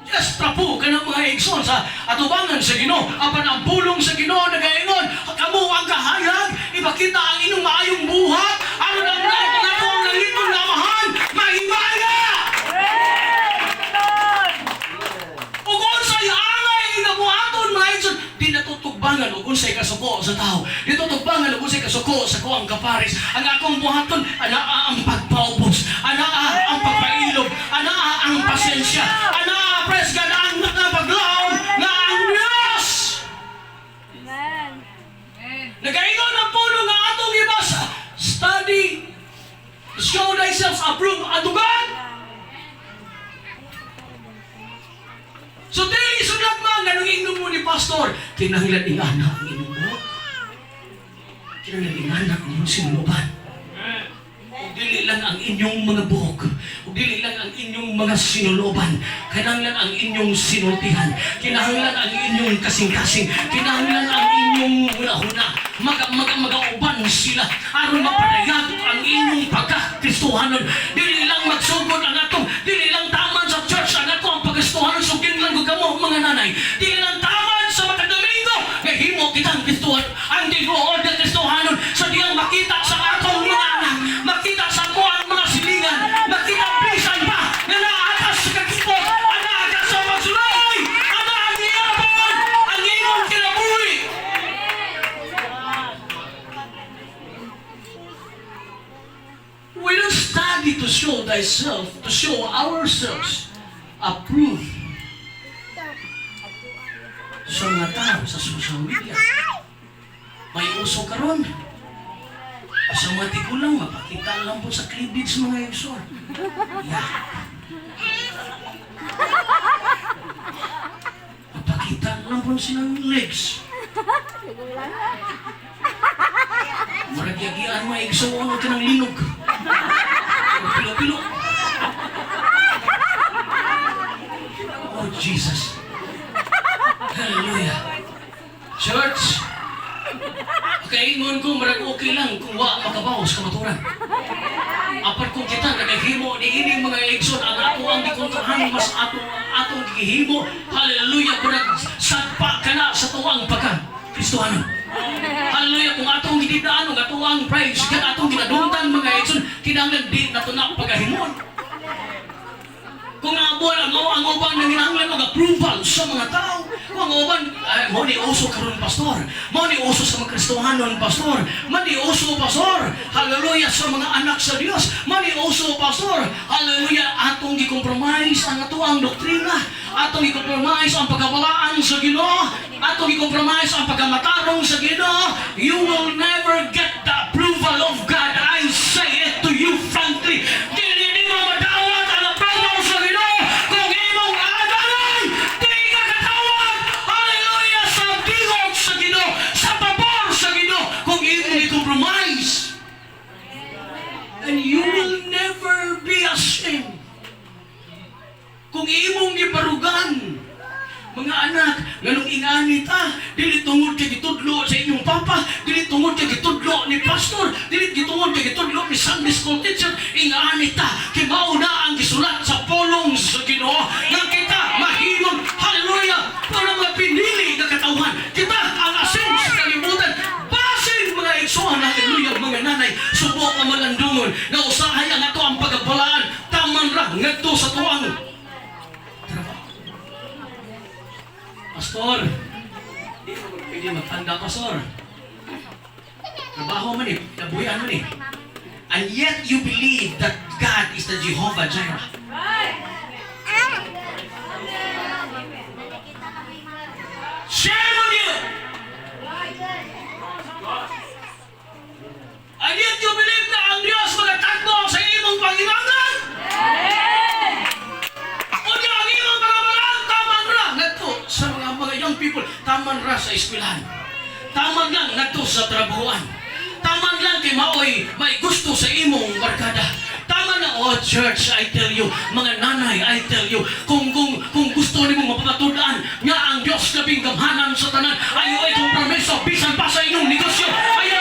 Trapo ka ng mga igsoon sa atubangan sa Ginoo. Apan ang pulong sa Ginoo nagaingon, kamo ang kahayag, ipakita ang inyong maayong buhat, aron ang nato ang nangitong namahan, mahimaya! Ug unsay angay inabuhaton mga igsoon, di natutugbangan ug unsay kasuko sa tao. Di tutugbangan ug unsay kasuko sa kuang kapares. Ang akong buhaton, anaa ang pagpaubos, anaa ang pagpailog, anaa ang pasensya, anaa praise God ang nakapaglaom nga ang Diyos. Amen. Nagaingon ang puno nga atong ibasa. Study, show thyself approved, adugan. So dili sulat man ganung ingnon mo ni pastor, kinahanglan ingana ang inyong buhok. Kinahanglan ingana ang inyong sinunuban. Ug dili lang ang inyong mga buhok, ug dili lang ang inyong mga sinuloban, kinahanglan ang inyong sinultihan, kinahanglan ang inyong kasing-kasing, kinahanglan ang inyong huna-huna, magauban sila aron mapanayag ang inyong pagkakristohanon. Dili lang magsugod ang atong, dili lang taman sa church ang ato ang pagkristohanon, sugin lang kamo mga nanay, dili lang taman sa makadomingo nga himo kitang kristohan, ang tinuod ng kristohanon sa diyang makita sa atong mga anak, makita sa ato ang mga silingan, makita bisan pa na naatas sa kakipot, naatas sa pagsulay, ang iyapon, ang imong kinabuhi. We don't study to show thyself, to show ourselves approved sa mga tao sa social media. May uso karon. Sa mga tigulang, mapakita lang po sa cleavage mga eksor. Yeah. Mapakita lang po silang legs. Maragyagian mga eksor, ano ka ng linog. Pilo-pilo. Oh, Jesus. Hallelujah. Church, kaingon ko marag okay lang kung wa makabawas kamaturan. Apat kung kita nagahimo ni ining mga igsoon ang ato ang gikontrahan mas atong gihimo. Hallelujah, murag sadpa kana sa tuwang pagka Kristohanon. Hallelujah, kung atong gididaan ang ato ang praise, kung atong ginadungtan mga igsoon, kinahanglan di nato na pagahimon. Kung abuan ang uban ng ginahanglan og approval sa mga tao, kung ang uban mo ni uso karon pastor, mo ni uso sa mga Kristohanon pastor, mo ni uso pastor, hallelujah sa mga anak sa Dios, mo ni uso pastor, hallelujah atong gi-compromise ang atuang doktrina, atong gi-compromise ang pagkawalaan sa Ginoo, atong gi-compromise ang pagkamatarong sa Ginoo, you will never get the approval of God. I say it to you frankly. Dili mo madawat ang approval sa Ginoo kung imong adalan, di ka katawag, hallelujah, sa tingog sa Ginoo, sa pabor sa Ginoo, kung imong i-compromise. And you will never be ashamed. Kung imong giparugan, mga anak, nganong ingani ta, dili tungod kay gitudlo sa inyong papa, dili tungod kay gitudlo ni pastor, dili gitungod kay gitudlo ni Sunday school teacher, ingani ta, kay mauna ang gisulat sa pulong sa Ginoo, nga kita mahimong, hallelujah, para mapinili nga katawhan, kita ang asin sa kalibutan, basin mga igsoon, hallelujah, mga nanay, subok ang malandungon, na usahay ang ato ang pagkabalaan, taman ra, ngadto sa tuwang. Pastor, hindi mo pwede magtanda, Pastor. Trabaho man eh, nabuyan man eh. And yet you believe that God is the Jehovah Jireh. Shame on you! And yet you believe na ang Diyos magatakbo sa imong pangibangan? Sa mga young people, taman ra sa eskwelahan. Taman lang ngadto sa trabahoan. Taman lang kay maoy may gusto sa imong barkada. Tama na, oh church, I tell you, mga nanay, I tell you, kung gusto nimo mapapatulaan nga ang Dios labing gamhanan sa tanan, ayo ay kompromiso bisan pa sa inyong negosyo. Ayo